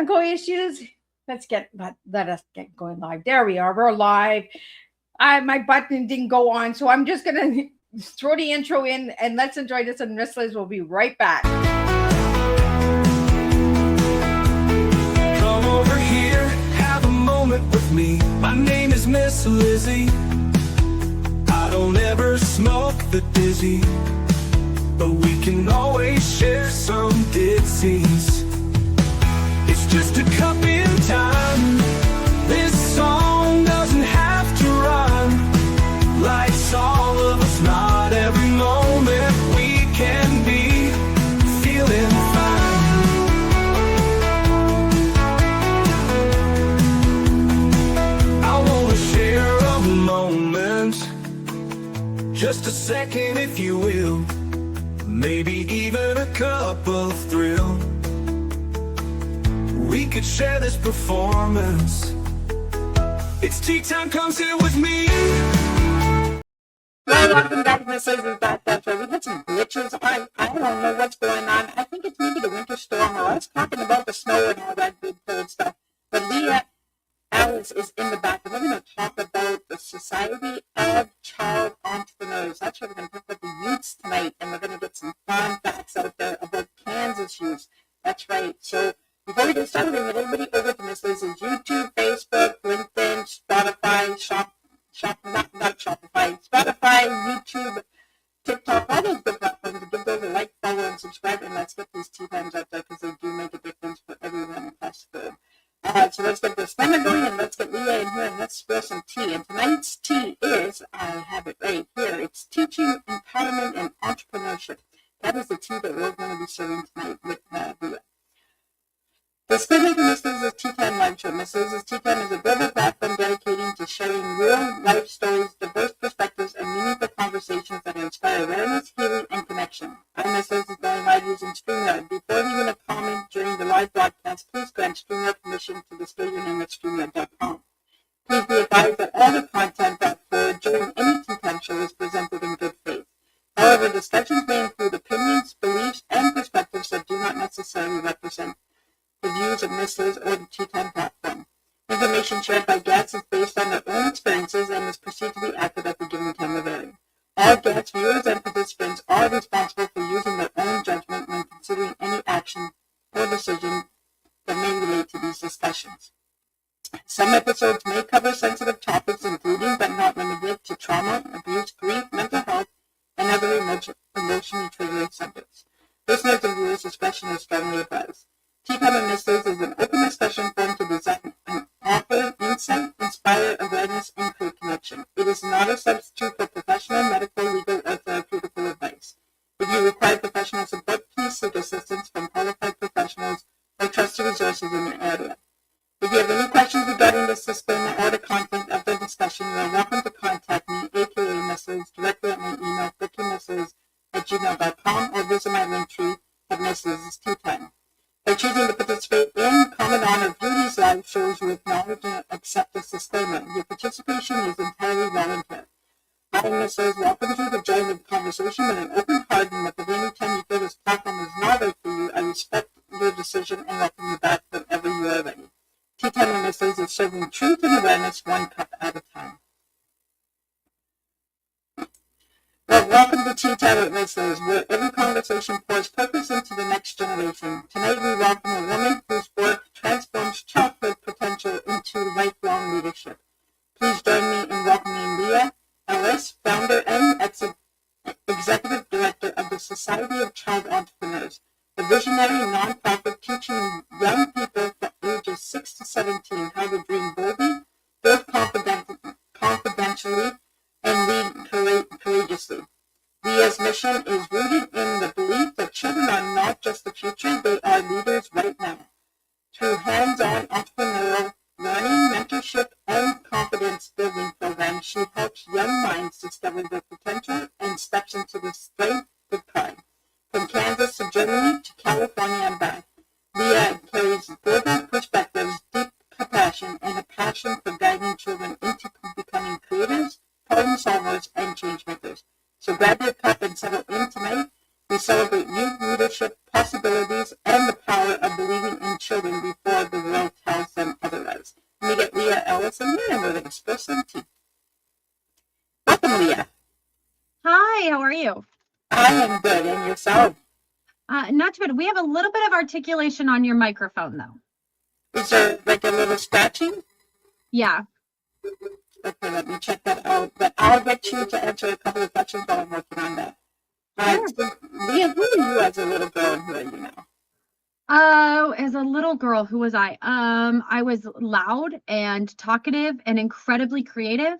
technical issues. Let us get going live. There we are. We're live. My button didn't go on, so I'm just gonna throw the intro in and let's enjoy this. And Miss Liz will be right back. Come over here, have a moment with me. My name is Miss Lizzie. I don't ever smoke the dizzy, but we can always share some ditties. It's just a cup in time. This song doesn't have to rhyme. Life's all of us, not every moment we can be feeling fine. I wanna share a moment, just a second if you will, maybe even a cup of thrill. We could share this performance. It's tea time, come sit with me. Well, welcome back, Miss Liz back. That's right. We had some glitches. I don't know what's going on. I think it's maybe the winter storm, or us talking about the snow and all that good cold stuff. But Leah Alice is in the back, and we're going to talk about the Society of Child Entrepreneurs. That's what we're going to talk about the youths tonight, and we're going to get some fun facts out there about Kansas youth. That's right. So before we get started, we're going to everybody over to Miss Liz's YouTube, Facebook, LinkedIn, Spotify, Spotify, YouTube, TikTok, all those good platforms. Give those a like, follow, and subscribe, and let's get these tea times out there because they do make a difference for everyone across the globe. So let's get this timer going, and let's get Leah in here, and let's spill some tea. And tonight's tea is, I have it right here, it's teaching, empowerment, and entrepreneurship. That is the tea that we're going to be serving tonight with Leah. The Changemaker Miss Liz's Tea Time Live Show. Miss Liz's Tea Time is a global platform dedicated to sharing real life stories, diverse perspectives, and meaningful conversations that inspire awareness, healing, and connection. I'm Miss Liz is going live using StreamYard. Before leaving a comment during the live broadcast, please grant StreamYard permission to display your name at StreamYard.com. Please be advised that all the content that flowed during any Tea Time show is presented in good faith. However, discussions may include opinions, beliefs, and perspectives that do not necessarily represent the views of Miss Liz or the Tea Time platform. Information shared by guests is based on their own experiences and is perceived to be accurate at the given time of airing. All guests, viewers, and participants are responsible for using their own judgment when considering any action or decision that may relate to these discussions. Some episodes may cover sensitive topics, including but not limited to trauma, abuse, grief, mental health, and other emotionally triggering subjects. Listeners and viewers discretion is strongly advised. Tea Time with Miss Liz is an open discussion forum to design and offer insight, inspire awareness, and create connection. It is not a substitute for professional, medical, legal, or therapeutical advice. If you require professional support, please seek assistance from qualified professionals or trusted resources in your area. If you have any questions regarding this disclaimer or the content of the discussion, you are welcome to contact me, aka Miss Liz, directly at my email, bookingmissliz@gmail.com, or visit my link tree at Miss Liz's Tea Time. By choosing to participate in, comment on, or view these live shows, you acknowledge and accept this disclaimer. Your participation is entirely voluntary. I, Miss Liz, welcome you to join the conversation with an open heart, and if at any time you feel this platform is not right for you, I respect your decision and welcome you back whenever you are ready. Tea Time with Miss Liz is serving truth and awareness one cup at a time. Well, welcome to Tea Time with Miss Liz, where every conversation pours purpose into the next generation. Tonight we welcome a woman whose work transforms childhood potential into lifelong leadership. Please join me in welcoming Leah Alice, founder and executive director of the Society of Child Entrepreneurs, a visionary nonprofit teaching young people from ages 6 to 17 how to dream boldly, build confidentially, and lead courageously. Leah's mission is rooted in the belief that children are not just the future, they are leaders right now. Through hands-on entrepreneurial learning, mentorship, and confidence-building programs, she helps young minds discover their potential and steps into the strength with pride. From Kansas to Germany to California and back, Leah carries global perspectives, deep compassion, and a passion for guiding children into becoming creators, problem solvers, and change makers. So grab your cup and settle in tonight. We celebrate youth leadership, possibilities, and the power of believing in children before the some hair and we're going to spill some tea. Welcome, Leah. Hi, how are you? I am good, and yourself? Not too bad. We have a little bit of articulation on your microphone, though. Is there like a little scratching? Yeah. Okay, let me check that out. But I'll get you to answer a couple of questions while I'm working on that. So, Leah, who were you as a little girl and who are you now? As a little girl, who was I? I was loud and talkative and incredibly creative.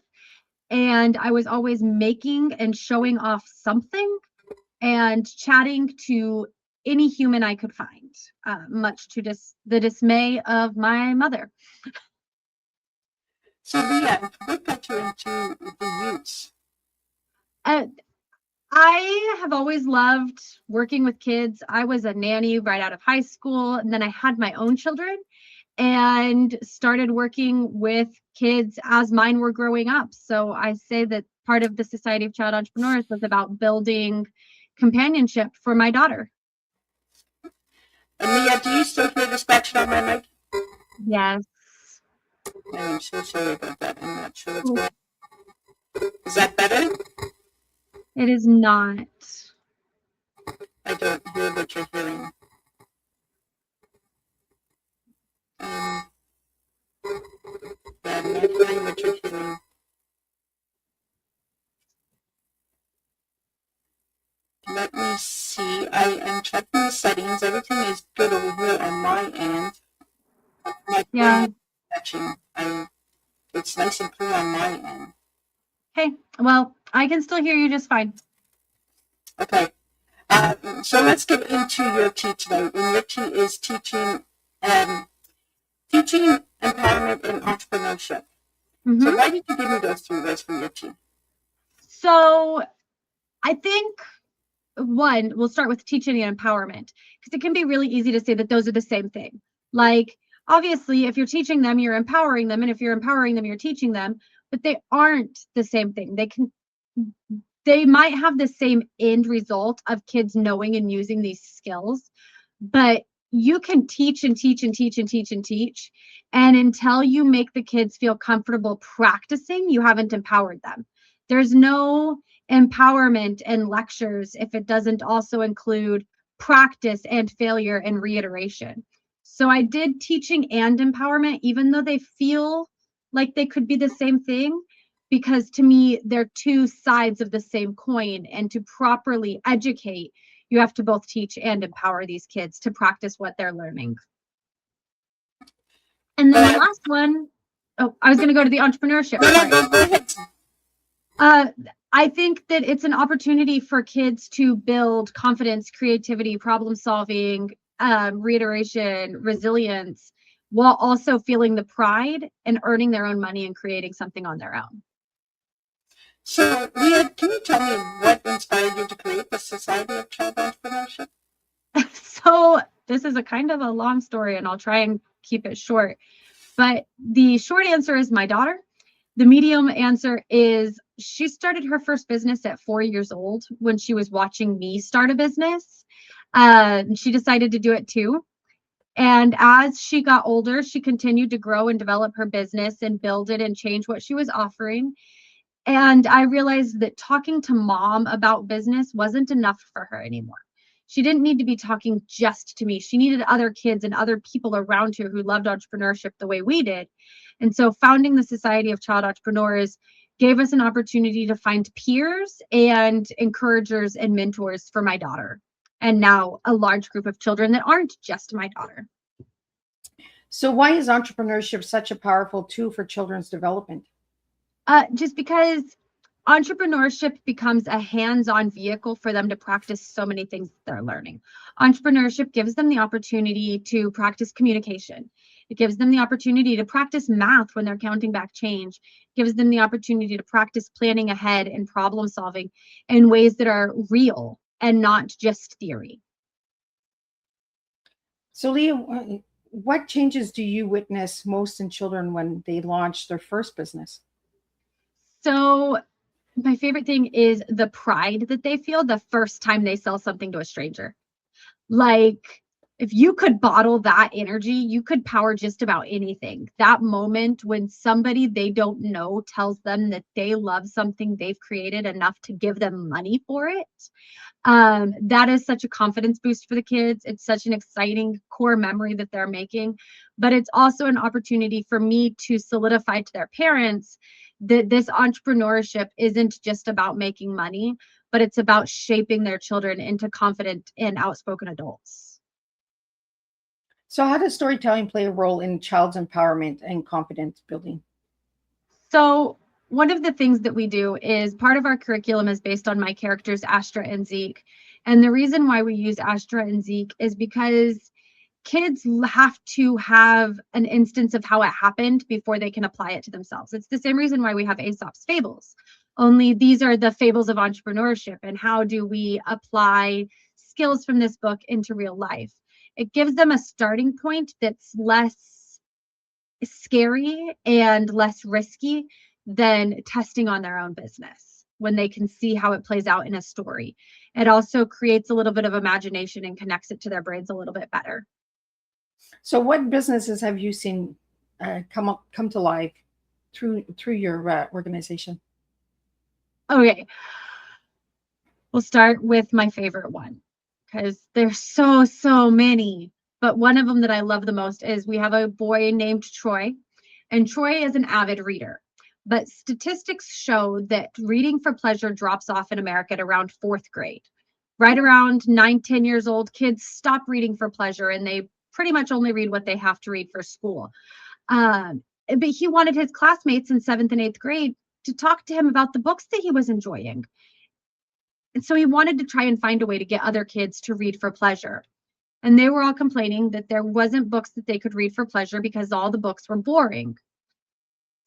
And I was always making and showing off something and chatting to any human I could find, much to the dismay of my mother. So, Leah, what got you into the youths? I have always loved working with kids. I was a nanny right out of high school, and then I had my own children and started working with kids as mine were growing up. So I say that part of the Society of Child Entrepreneurs was about building companionship for my daughter. And Leah, do you still hear the scratching on my mic? Yes. I'm so sorry about that. I'm not sure what's going on. Is that better? It is not. I don't hear what you're hearing. Yeah, I'm not hearing what you're hearing. Let me see. I am checking the settings. Everything is good over here on my end. My catching. It's nice and clear on my end. Okay. Well, I can still hear you just fine. Okay. So let's get into your tea today. And your tea is teaching empowerment and entrepreneurship. Mm-hmm. So why did you give me those 3 words for your tea? So I think one, we'll start with teaching and empowerment, because it can be really easy to say that those are the same thing. Like, obviously, if you're teaching them, you're empowering them. And if you're empowering them, you're teaching them, but they aren't the same thing. They might have the same end result of kids knowing and using these skills, but you can teach and teach and teach and teach and teach. And until you make the kids feel comfortable practicing, you haven't empowered them. There's no empowerment in lectures if it doesn't also include practice and failure and reiteration. So I did teaching and empowerment, even though they feel like they could be the same thing, because to me, they're 2 sides of the same coin. And to properly educate, you have to both teach and empower these kids to practice what they're learning. And then the last one, I was going to go to the entrepreneurship part. I think that it's an opportunity for kids to build confidence, creativity, problem solving, reiteration, resilience, while also feeling the pride and earning their own money and creating something on their own. So, Leah, can you tell me what inspired you to create the Society of Child Entrepreneurship? So this is a kind of a long story, and I'll try and keep it short. But the short answer is my daughter. The medium answer is she started her first business at 4 years old when she was watching me start a business. She decided to do it too. And as she got older, she continued to grow and develop her business and build it and change what she was offering. And I realized that talking to mom about business wasn't enough for her anymore. She didn't need to be talking just to me. She needed other kids and other people around her who loved entrepreneurship the way we did. And so founding the Society of Child Entrepreneurs gave us an opportunity to find peers and encouragers and mentors for my daughter. And now a large group of children that aren't just my daughter. So why is entrepreneurship such a powerful tool for children's development? Just because entrepreneurship becomes a hands-on vehicle for them to practice so many things they're learning. Entrepreneurship gives them the opportunity to practice communication. It gives them the opportunity to practice math when they're counting back change. It gives them the opportunity to practice planning ahead and problem solving in ways that are real and not just theory. So Leah, what changes do you witness most in children when they launch their first business? So my favorite thing is the pride that they feel the first time they sell something to a stranger. Like, if you could bottle that energy, you could power just about anything. That moment when somebody they don't know tells them that they love something they've created enough to give them money for it. That is such a confidence boost for the kids. It's such an exciting core memory that they're making, but it's also an opportunity for me to solidify to their parents that this entrepreneurship isn't just about making money, but it's about shaping their children into confident and outspoken adults. So, how does storytelling play a role in child's empowerment and confidence building? So one of the things that we do is part of our curriculum is based on my characters, Astra and Zeke. And the reason why we use Astra and Zeke is because kids have to have an instance of how it happened before they can apply it to themselves. It's the same reason why we have Aesop's fables, only these are the fables of entrepreneurship. And how do we apply skills from this book into real life? It gives them a starting point that's less scary and less risky than testing on their own business when they can see how it plays out in a story. It also creates a little bit of imagination and connects it to their brains a little bit better. So, what businesses have you seen come to life through your organization? Okay, we'll start with my favorite one because there's so many. But one of them that I love the most is we have a boy named Troy, and Troy is an avid reader. But statistics show that reading for pleasure drops off in America at around 4th grade. Right around 9, 10 years old, kids stop reading for pleasure and they pretty much only read what they have to read for school. But he wanted his classmates in 7th and 8th grade to talk to him about the books that he was enjoying. And so he wanted to try and find a way to get other kids to read for pleasure. And they were all complaining that there wasn't books that they could read for pleasure because all the books were boring.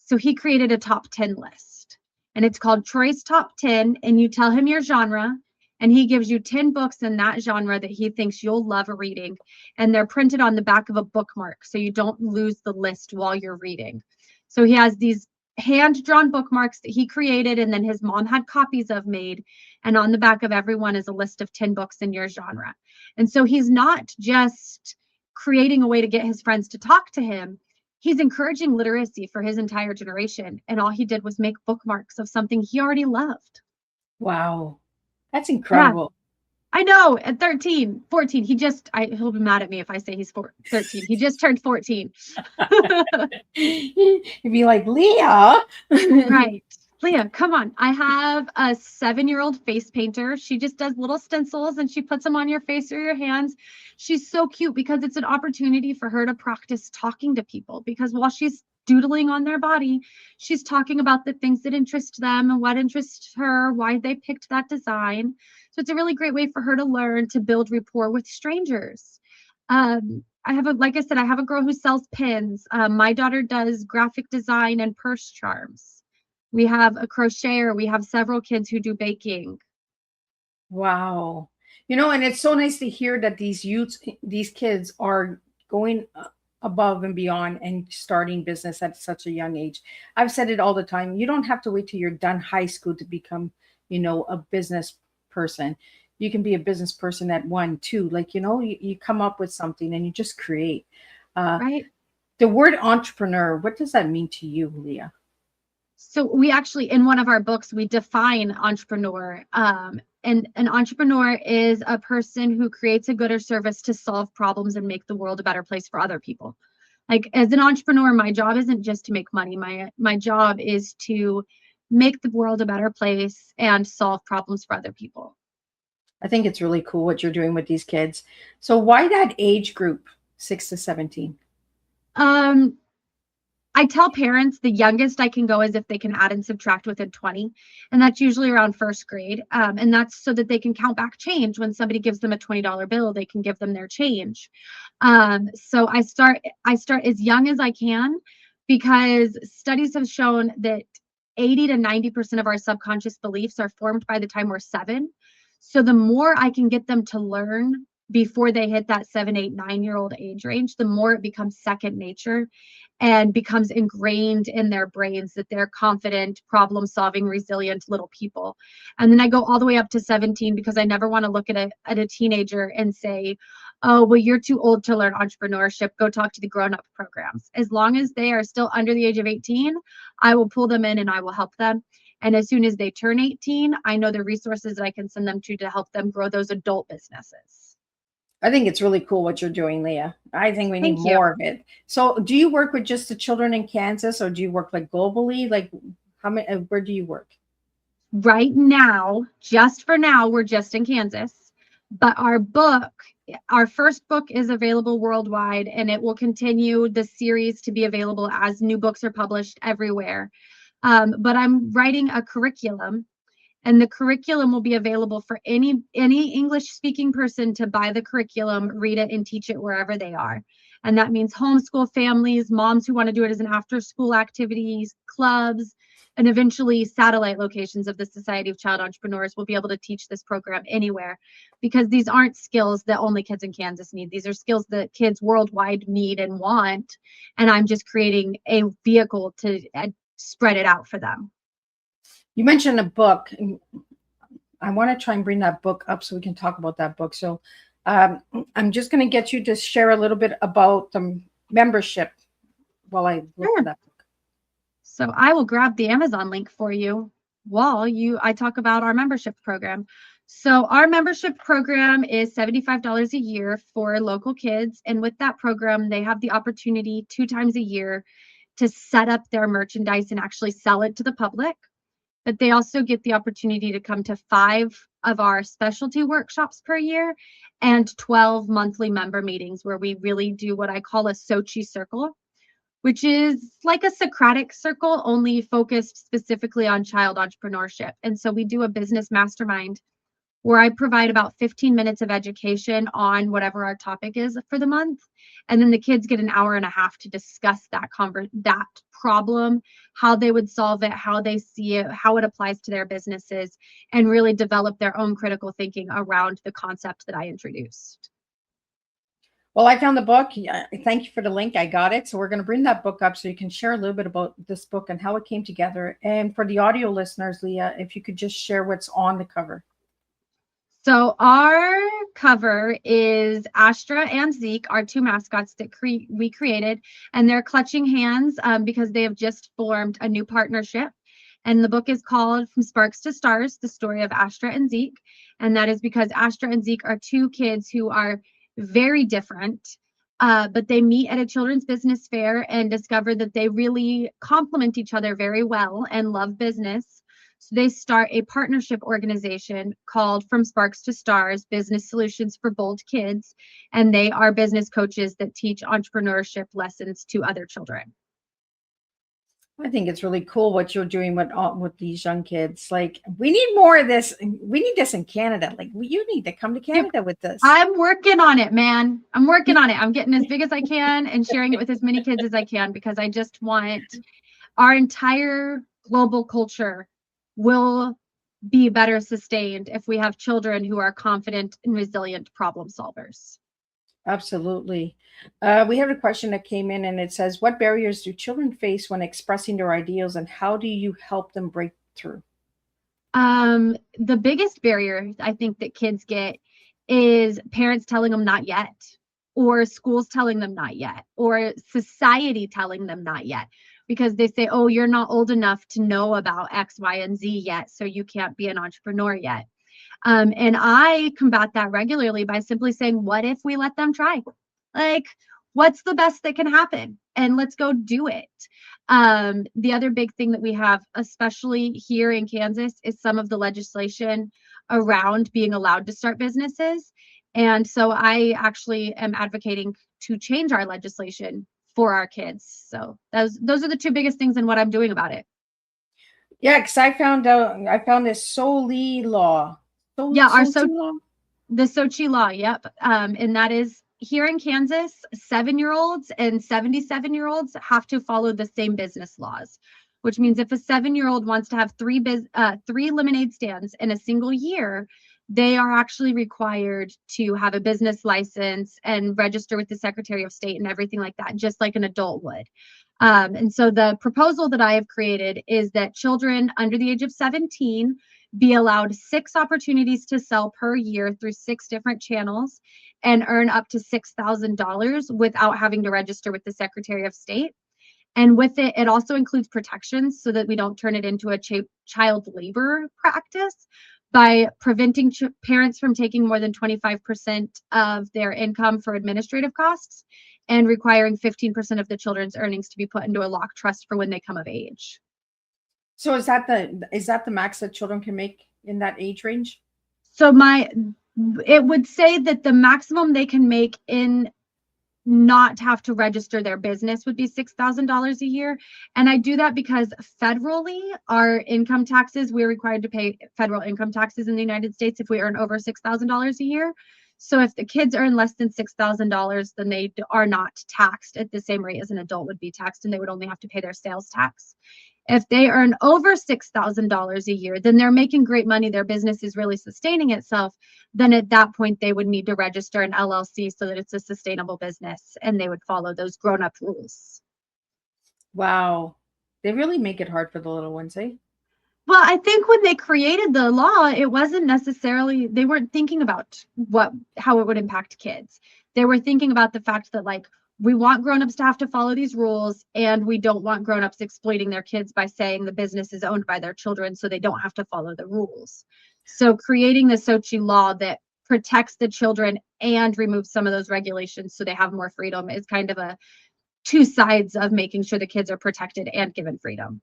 So he created a top 10 list, and it's called Troy's Top 10. And you tell him your genre, and he gives you 10 books in that genre that he thinks you'll love reading. And they're printed on the back of a bookmark, so you don't lose the list while you're reading. So he has these hand-drawn bookmarks that he created, and then his mom had copies of made. And on the back of every one is a list of 10 books in your genre. And so he's not just creating a way to get his friends to talk to him. He's encouraging literacy for his entire generation. And all he did was make bookmarks of something he already loved. Wow, that's incredible. I know, at 13, 14, he'll be mad at me if I say he's 13. He just turned 14. You'd be like, Leah. Right. Leah, come on. I have a 7-year-old face painter. She just does little stencils and she puts them on your face or your hands. She's so cute because it's an opportunity for her to practice talking to people, because while she's doodling on their body, she's talking about the things that interest them and what interests her, why they picked that design. So it's a really great way for her to learn to build rapport with strangers. Like I said, I have a girl who sells pins. My daughter does graphic design and purse charms. We have a crocheter. We have several kids who do baking. Wow. And it's so nice to hear that these kids are going above and beyond and starting business at such a young age. I've said it all the time. You don't have to wait till you're done high school to become, a business person. You can be a business person at 1, 2. You come up with something and you just create. Right. The word entrepreneur, what does that mean to you, Leah? So we actually, in one of our books, we define entrepreneur. And an entrepreneur is a person who creates a good or service to solve problems and make the world a better place for other people. Like, as an entrepreneur, my job isn't just to make money. My job is to make the world a better place and solve problems for other people. I think it's really cool what you're doing with these kids. So why that age group, 6 to 17? I tell parents the youngest I can go is if they can add and subtract within 20. And that's usually around 1st grade. And that's so that they can count back change. When somebody gives them a $20 bill, they can give them their change. So I start as young as I can, because studies have shown that 80 to 90% of our subconscious beliefs are formed by the time we're 7. So the more I can get them to learn before they hit that 7, 8, 9-year-old age range, the more it becomes second nature and becomes ingrained in their brains that they're confident, problem-solving, resilient little people. And then I go all the way up to 17, because I never want to look at a teenager and say, oh, well, you're too old to learn entrepreneurship. Go talk to the grown-up programs. As long as they are still under the age of 18, I will pull them in and I will help them. And as soon as they turn 18, I know the resources that I can send them to help them grow those adult businesses. I think it's really cool what you're doing, Leah. I think we need Thank you. more of it. So do you work with just the children in Kansas, or do you work like globally? Like how many, where do you work? Right now, just for now, we're just in Kansas, but our first book is available worldwide, and it will continue the series to be available as new books are published everywhere. But I'm writing a curriculum, and the curriculum will be available for any English speaking person to buy the curriculum, read it, and teach it wherever they are. And that means homeschool families, moms who want to do it as an after school activities, clubs, and eventually satellite locations of the Society of Child Entrepreneurs will be able to teach this program anywhere, because these aren't skills that only kids in Kansas need. These are skills that kids worldwide need and want. And I'm just creating a vehicle to spread it out for them. You mentioned a book. I want to try and bring that book up so we can talk about that book. So I'm just going to get you to share a little bit about the membership while I look for that book. So I will grab the Amazon link for you while I talk about our membership program. So our membership program is $75 a year for local kids. And with that program, they have the opportunity 2 times a year to set up their merchandise and actually sell it to the public. But they also get the opportunity to come to 5 of our specialty workshops per year and 12 monthly member meetings where we really do what I call a Sochi circle, which is like a Socratic circle, only focused specifically on child entrepreneurship. And so we do a business mastermind where I provide about 15 minutes of education on whatever our topic is for the month. And then the kids get an hour and a half to discuss that problem, how they would solve it, how they see it, how it applies to their businesses, and really develop their own critical thinking around the concept that I introduced. Well, I found the book. Thank you for the link. I got it. So we're going to bring that book up so you can share a little bit about this book and how it came together. And for the audio listeners, Leah, if you could just share what's on the cover. So our cover is Astra and Zeke, our 2 mascots that we created, and they're clutching hands because they have just formed a new partnership. And the book is called From Sparks to Stars, the story of Astra and Zeke. And that is because Astra and Zeke are 2 kids who are very different, but they meet at a children's business fair and discover that they really complement each other very well and love business. So they start a partnership organization called From Sparks to Stars, Business Solutions for Bold Kids. And they are business coaches that teach entrepreneurship lessons to other children. I think it's really cool what you're doing with these young kids. Like, we need more of this. We need this in Canada. Like, you need to come to Canada with this. I'm working on it, man. I'm working on it. I'm getting as big as I can and sharing it with as many kids as I can, because I just want our entire global culture will be better sustained if we have children who are confident and resilient problem solvers. Absolutely. We have a question that came in, and it says, what barriers do children face when expressing their ideals, and how do you help them break through? The biggest barrier I think that kids get is parents telling them not yet, or schools telling them not yet, or society telling them not yet, because they say, oh, you're not old enough to know about X, Y, and Z yet, so you can't be an entrepreneur yet. And I combat that regularly by simply saying, what if we let them try? Like, what's the best that can happen? And let's go do it. The other big thing that we have, especially here in Kansas, is some of the legislation around being allowed to start businesses. And so I actually am advocating to change our legislation for our kids. So those are the 2 biggest things in what I'm doing about it. Yeah, because I found this Sochi law. The Sochi law. Yep. And that is here in Kansas, 7-year-olds and 77-year-olds have to follow the same business laws, which means if a 7-year-old wants to have 3 lemonade stands in a single year, they are actually required to have a business license and register with the Secretary of State and everything like that, just like an adult would. And so the proposal that I have created is that children under the age of 17 be allowed 6 opportunities to sell per year through 6 different channels and earn up to $6,000 without having to register with the Secretary of State. And with it, it also includes protections so that we don't turn it into a child labor practice by preventing parents from taking more than 25% of their income for administrative costs and requiring 15% of the children's earnings to be put into a locked trust for when they come of age. So is that the max that children can make in that age range? So it would say that the maximum they can make in not have to register their business would be $6,000 a year. And I do that because federally, our income taxes, we're required to pay federal income taxes in the United States if we earn over $6,000 a year. So if the kids earn less than $6,000, then they are not taxed at the same rate as an adult would be taxed, and they would only have to pay their sales tax. If they earn over $6,000 a year, then they're making great money. Their business is really sustaining itself. Then at that point, they would need to register an LLC so that it's a sustainable business, and they would follow those grown-up rules. Wow. They really make it hard for the little ones, eh? Well, I think when they created the law, it wasn't necessarily, they weren't thinking about how it would impact kids. They were thinking about the fact that, like, we want grown-ups to have to follow these rules, and we don't want grown-ups exploiting their kids by saying the business is owned by their children so they don't have to follow the rules. So creating the Sochi law that protects the children and removes some of those regulations so they have more freedom is kind of a two sides of making sure the kids are protected and given freedom.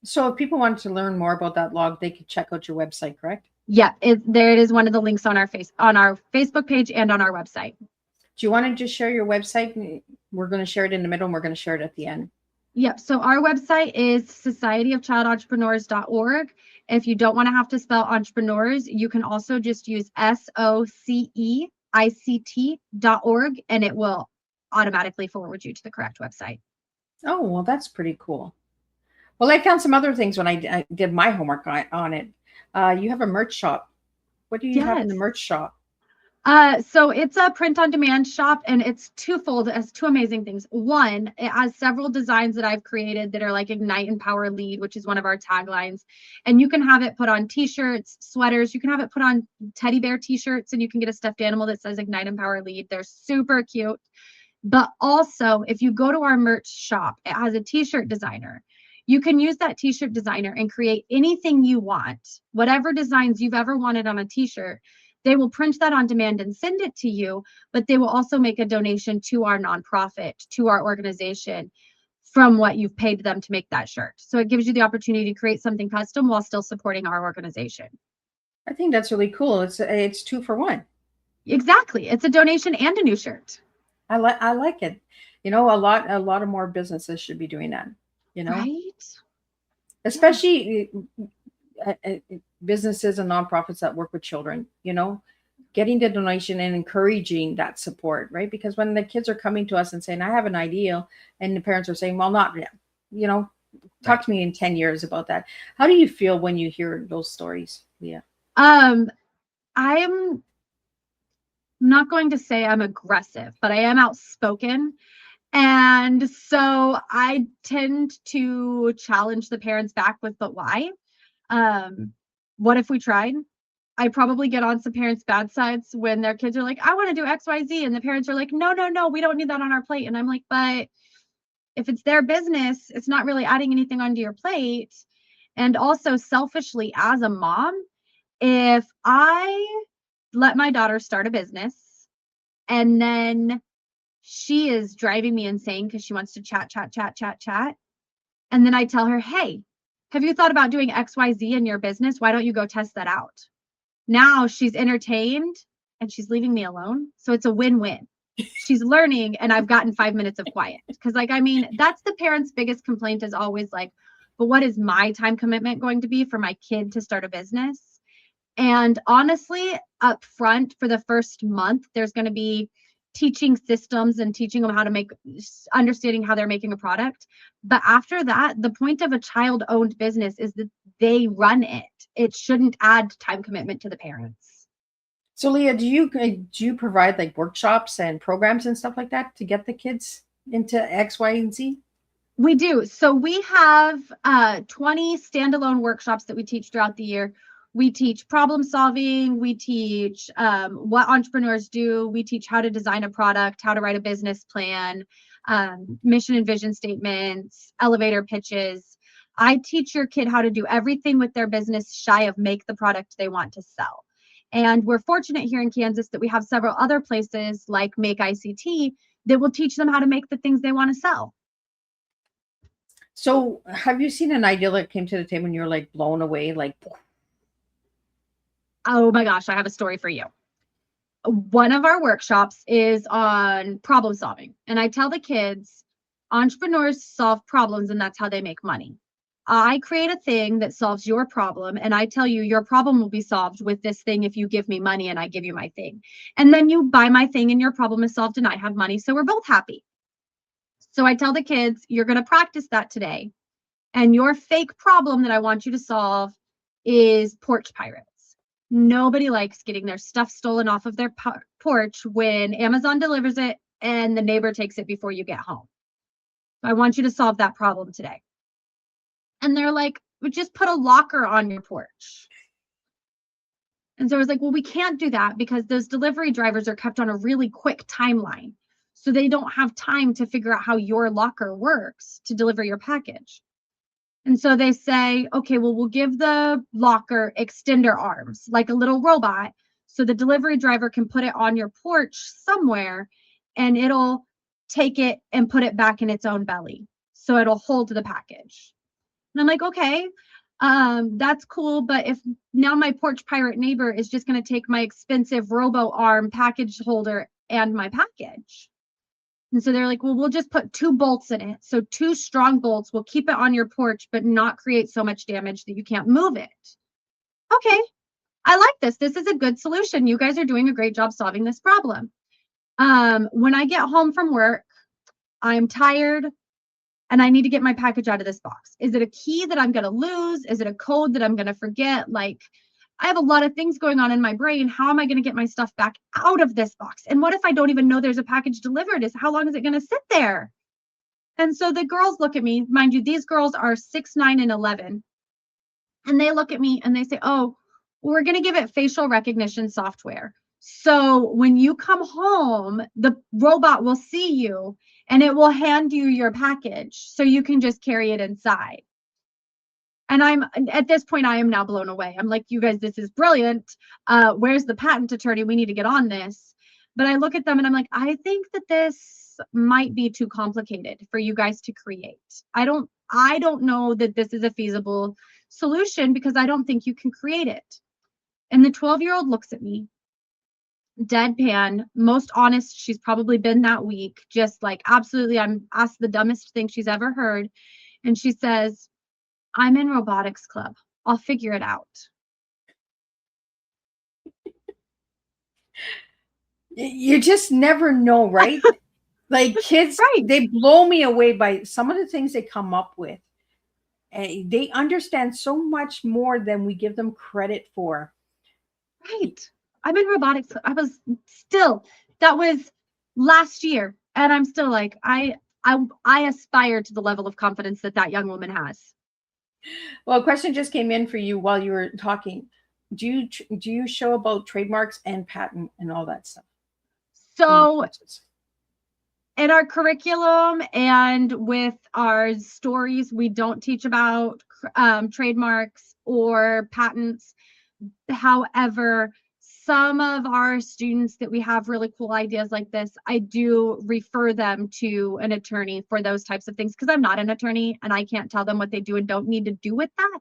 So if people wanted to learn more about that law, they could check out your website, correct? Yeah, there it is, one of the links on our Facebook page and on our website. Do you want to just share your website? We're going to share it in the middle, and we're going to share it at the end. Yep. So our website is societyofchildentrepreneurs.org. If you don't want to have to spell entrepreneurs, you can also just use SOCEICT.org, and it will automatically forward you to the correct website. Oh, well, that's pretty cool. Well, I found some other things when I did my homework on it. You have a merch shop. What do you have in the merch shop? So it's a print-on-demand shop, and it's twofold. It has 2 amazing things. One, it has several designs that I've created that are like Ignite, Empower, Lead, which is one of our taglines. And you can have it put on t-shirts, sweaters. You can have it put on teddy bear t-shirts, and you can get a stuffed animal that says Ignite, Empower, Lead. They're super cute. But also, if you go to our merch shop, it has a t-shirt designer. You can use that t-shirt designer and create anything you want, whatever designs you've ever wanted on a t-shirt. They will print that on demand and send it to you, but they will also make a donation to our nonprofit, to our organization, from what you've paid them to make that shirt. So it gives you the opportunity to create something custom while still supporting our organization. I think that's really cool. It's 2 for 1. Exactly. It's a donation and a new shirt. I like it. You know, a lot of more businesses should be doing that, you know, right? Especially businesses and nonprofits that work with children, you know, getting the donation and encouraging that support, right? Because when the kids are coming to us and saying, I have an idea, and the parents are saying, well, not yet, you know, talk to me in 10 years about that. How do you feel when you hear those stories, Leah? I'm not going to say I'm aggressive, but I am outspoken. And so I tend to challenge the parents back with, but why? What if we tried? I probably get on some parents' bad sides when their kids are like, I want to do XYZ. And the parents are like, no, we don't need that on our plate. And I'm like, but if it's their business, it's not really adding anything onto your plate. And also selfishly, as a mom, if I let my daughter start a business and then she is driving me insane because she wants to chat. And then I tell her, hey, have you thought about doing XYZ in your business? Why don't you go test that out? Now she's entertained and she's leaving me alone. So it's a win-win. She's learning and I've gotten 5 minutes of quiet. Because that's the parents' biggest complaint is always like, but what is my time commitment going to be for my kid to start a business? And honestly, up front for the first month, there's going to be teaching systems and teaching them how to understanding how they're making a product. But after that, the point of a child-owned business is that they run it. It shouldn't add time commitment to the parents. So Leah, do you provide like workshops and programs and stuff like that to get the kids into X, Y, and Z? We do. So we have 20 standalone workshops that we teach throughout the year. We teach problem solving. We teach what entrepreneurs do. We teach how to design a product, how to write a business plan, mission and vision statements, elevator pitches. I teach your kid how to do everything with their business shy of make the product they want to sell. And we're fortunate here in Kansas that we have several other places like Make ICT that will teach them how to make the things they want to sell. So have you seen an idea that came to the table and you're like blown away? Like, Oh my gosh, I have a story for you. One of our workshops is on problem solving. And I tell the kids, entrepreneurs solve problems and that's how they make money. I create a thing that solves your problem. And I tell you, your problem will be solved with this thing if you give me money and I give you my thing. And then you buy my thing and your problem is solved and I have money. So we're both happy. So I tell the kids, you're going to practice that today. And your fake problem that I want you to solve is porch pirates. Nobody likes getting their stuff stolen off of their porch when Amazon delivers it and the neighbor takes it before you get home. So I want you to solve that problem today. And they're like, we just put a locker on your porch. And so I was like, well, we can't do that because those delivery drivers are kept on a really quick timeline. So they don't have time to figure out how your locker works to deliver your package. And so they say, okay, well, we'll give the locker extender arms, like a little robot, so the delivery driver can put it on your porch somewhere and it'll take it and put it back in its own belly. So it'll hold the package. And I'm like, okay, that's cool. But if now my porch pirate neighbor is just going to take my expensive robo arm package holder and my package. And so they're like, well, we'll just put 2 bolts in it. So 2 strong bolts will keep it on your porch, but not create so much damage that you can't move it. Okay, I like this. This is a good solution. You guys are doing a great job solving this problem. When I get home from work, I'm tired and I need to get my package out of this box. Is it a key that I'm going to lose? Is it a code that I'm going to forget? Like, I have a lot of things going on in my brain. How am I going to get my stuff back out of this box? And what if I don't even know there's a package delivered? How long is it going to sit there? And so the girls look at me. Mind you, these girls are 6, 9, and 11. And they look at me and they say, oh, we're going to give it facial recognition software. So when you come home, the robot will see you and it will hand you your package so you can just carry it inside. And I'm at this point, I am now blown away. I'm like, you guys, this is brilliant. Where's the patent attorney? We need to get on this. But I look at them and I'm like, I think that this might be too complicated for you guys to create. I don't know that this is a feasible solution because I don't think you can create it. And the 12-year-old looks at me, deadpan, most honest she's probably been that week, just like, absolutely, I'm asked the dumbest thing she's ever heard. And she says, I'm in robotics club. I'll figure it out. you just never know, right? Like kids, Right. they blow me away by some of the things they come up with. And they understand so much more than we give them credit for. Right. I'm in robotics. That was last year. And I'm still like, I aspire to the level of confidence that young woman has. Well, a question just came in for you while you were talking. Do you show about trademarks and patent and all that stuff? So in our curriculum and with our stories, we don't teach about trademarks or patents. However, some of our students that we have really cool ideas like this, I do refer them to an attorney for those types of things because I'm not an attorney and I can't tell them what they do and don't need to do with that.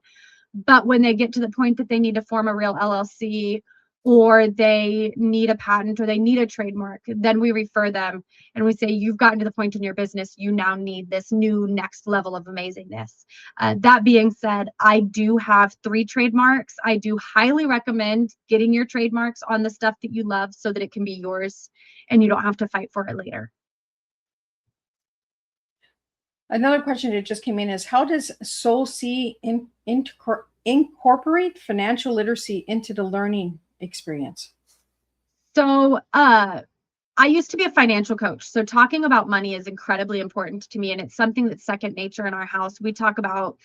But when they get to the point that they need to form a real LLC or they need a patent or they need a trademark, then we refer them and we say, you've gotten to the point in your business, you now need this new next level of amazingness. That being said, I do have 3 trademarks. I do highly recommend getting your trademarks on the stuff that you love so that it can be yours and you don't have to fight for it later. Another question that just came in is, how does SoulC incorporate financial literacy into the learning experience? So I used to be a financial coach. So talking about money is incredibly important to me. And it's something that's second nature in our house. We talk about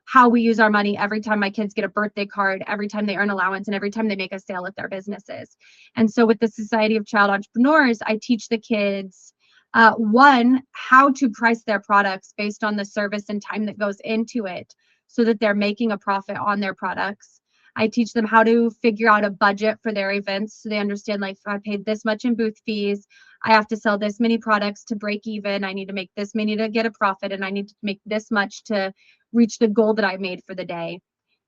how we use our money every time my kids get a birthday card, every time they earn allowance, and every time they make a sale at their businesses. And so with the Society of Child Entrepreneurs, I teach the kids, one, how to price their products based on the service and time that goes into it so that they're making a profit on their products. I teach them how to figure out a budget for their events so they understand, like, if I paid this much in booth fees, I have to sell this many products to break even. I need to make this many to get a profit, and I need to make this much to reach the goal that I made for the day.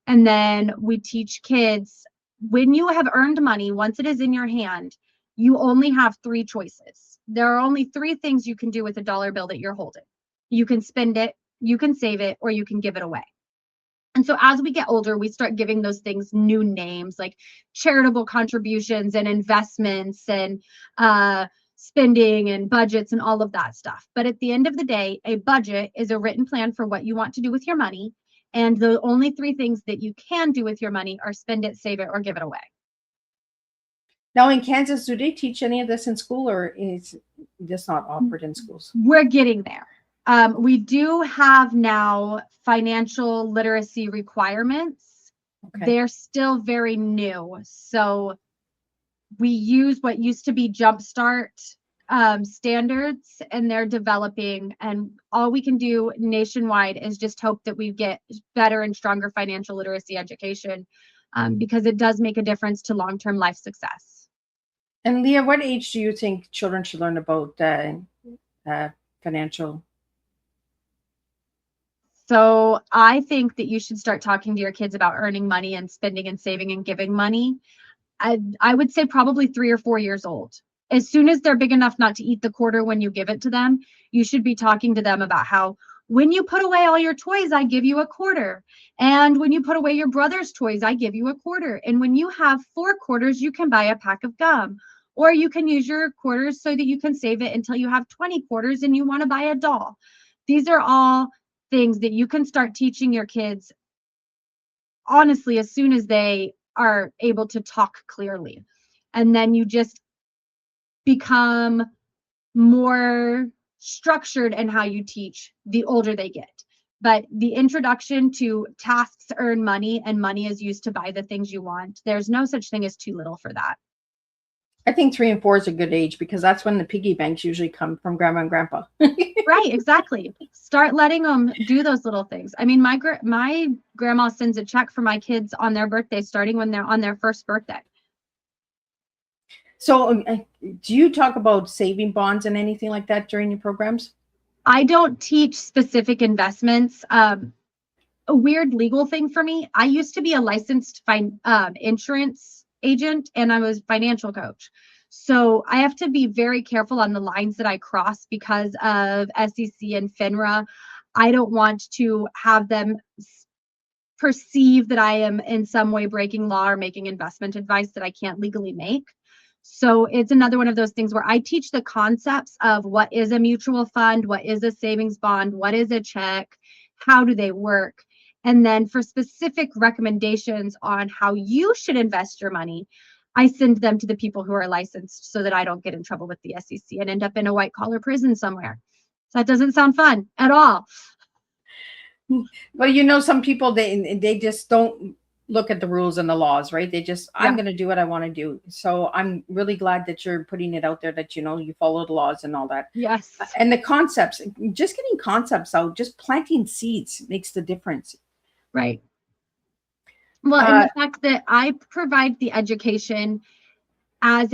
And then we teach kids, when you have earned money, once it is in your hand, you only have 3 choices. There are only 3 things you can do with a dollar bill that you're holding. You can spend it, you can save it, or you can give it away. And so as we get older, we start giving those things new names, like charitable contributions and investments and spending and budgets and all of that stuff. But at the end of the day, a budget is a written plan for what you want to do with your money. And the only 3 things that you can do with your money are spend it, save it, or give it away. Now in Kansas, do they teach any of this in school, or is this not offered in schools? We're getting there. We do have now financial literacy requirements. Okay. They're still very new. So we use what used to be Jumpstart standards, and they're developing. And all we can do nationwide is just hope that we get better and stronger financial literacy education, because it does make a difference to long-term life success. And Leah, what age do you think children should learn about financial? So I think that you should start talking to your kids about earning money and spending and saving and giving money. I would say probably 3 or 4 years old. As soon as they're big enough not to eat the quarter when you give it to them, you should be talking to them about how, when you put away all your toys, I give you a quarter. And when you put away your brother's toys, I give you a quarter. And when you have 4 quarters, you can buy a pack of gum. Or you can use your quarters so that you can save it until you have 20 quarters and you want to buy a doll. These are all things that you can start teaching your kids, honestly, as soon as they are able to talk clearly. And then you just become more structured in how you teach the older they get. But the introduction to tasks earn money, and money is used to buy the things you want. There's no such thing as too little for that. I think 3 and 4 is a good age, because that's when the piggy banks usually come from grandma and grandpa. Right, exactly. Start letting them do those little things. I mean, my grandma sends a check for my kids on their birthday, starting when they're on their first birthday. So do you talk about saving bonds and anything like that during your programs? I don't teach specific investments. A weird legal thing for me, I used to be a licensed insurance agent, and I was financial coach. So I have to be very careful on the lines that I cross because of SEC and FINRA. I don't want to have them perceive that I am in some way breaking law or making investment advice that I can't legally make. So it's another one of those things where I teach the concepts of what is a mutual fund, what is a savings bond, what is a check, how do they work? And then for specific recommendations on how you should invest your money, I send them to the people who are licensed so that I don't get in trouble with the SEC and end up in a white collar prison somewhere. So that doesn't sound fun at all. Well, you know, some people, they just don't look at the rules and the laws, right? They just, I'm going to do what I want to do. So I'm really glad that you're putting it out there, that, you know, you follow the laws and all that. Yes. And the concepts, just getting concepts out, just planting seeds makes the difference. Right. Well, and the fact that I provide the education as